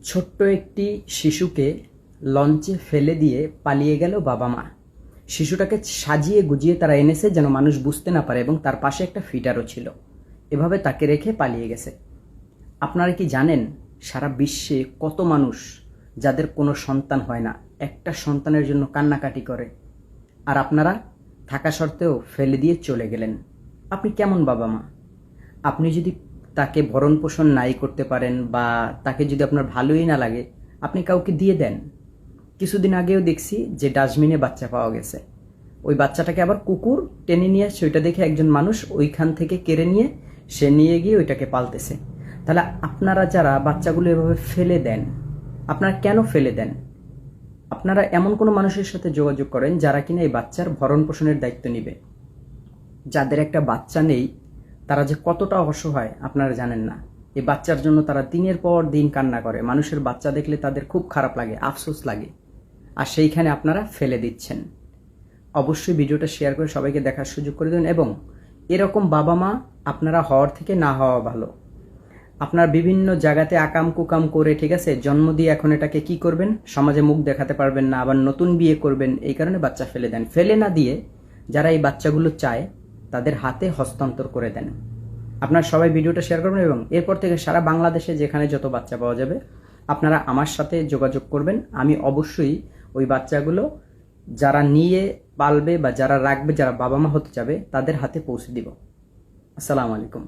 ছোট্ট একটি শিশুকে লঞ্চে ফেলে দিয়ে পালিয়ে গেল বাবা মা। শিশুটাকে সাজিয়ে গুজিয়ে তারা এনেছে যেন মানুষ বুঝতে না পারে, এবং তার পাশে একটা ফিটারও ছিল। এভাবে তাকে রেখে পালিয়ে গেছে। আপনারা কি জানেন সারা বিশ্বে কত মানুষ যাদের কোনো সন্তান হয় না, একটা সন্তানের জন্য কান্নাকাটি করে, আর আপনারা থাকা সত্ত্বেও ফেলে দিয়ে চলে গেলেন? আপনি কেমন বাবা মা? আপনি যদি তাকে ভরণ পোষণ নাই করতে পারেন, বা তাকে যদি আপনার ভালোই না লাগে, আপনি কাউকে দিয়ে দেন। কিছুদিন আগেও দেখছি যে ডাস্টবিনে বাচ্চা পাওয়া গেছে। ওই বাচ্চাটাকে আবার কুকুর টেনে নিয়ে আসছে, ওইটা দেখে একজন মানুষ ওইখান থেকে কেড়ে নিয়ে সে নিয়ে গিয়ে ওইটাকে পালতেছে। তাহলে আপনারা যারা বাচ্চাগুলো এভাবে ফেলে দেন, আপনারা কেন ফেলে দেন? আপনারা এমন কোনো মানুষের সাথে যোগাযোগ করেন যারা কিনা এই বাচ্চার ভরণ পোষণের দায়িত্ব নিবে। যাদের একটা বাচ্চা নেই তারা যে কতটা অসহায় আপনারা জানেন না। এই বাচ্চার জন্য তারা দিনের পর দিন কান্না করে। মানুষের বাচ্চা দেখলে তাদের খুব খারাপ লাগে, আফসোস লাগে, আর সেইখানে আপনারা ফেলে দিচ্ছেন। অবশ্যই ভিডিওটা শেয়ার করে সবাইকে দেখার সুযোগ করে দেবেন। এবং এরকম বাবা মা আপনারা হওয়ার থেকে না হওয়া ভালো। আপনার বিভিন্ন জায়গাতে আকাম কুকাম করে, ঠিক আছে, জন্ম দিয়ে এখন এটাকে কি করবেন, সমাজে মুখ দেখাতে পারবেন না, আবার নতুন বিয়ে করবেন, এই কারণে বাচ্চা ফেলে দেন। ফেলে না দিয়ে যারা এই বাচ্চাগুলো চায় তাদের হাতে হস্তান্তর করে দেন। আপনারা সবাই ভিডিওটা শেয়ার করবেন, এবং এরপর থেকে সারা বাংলাদেশে যেখানে যত বাচ্চা পাওয়া যাবে আপনারা আমার সাথে যোগাযোগ করবেন। আমি অবশ্যই ওই বাচ্চাগুলো যারা নিয়ে পালবে বা যারা রাখবে, যারা বাবা মা হতে যাবে, তাদের হাতে পৌঁছে দিব। আসসালামু আলাইকুম।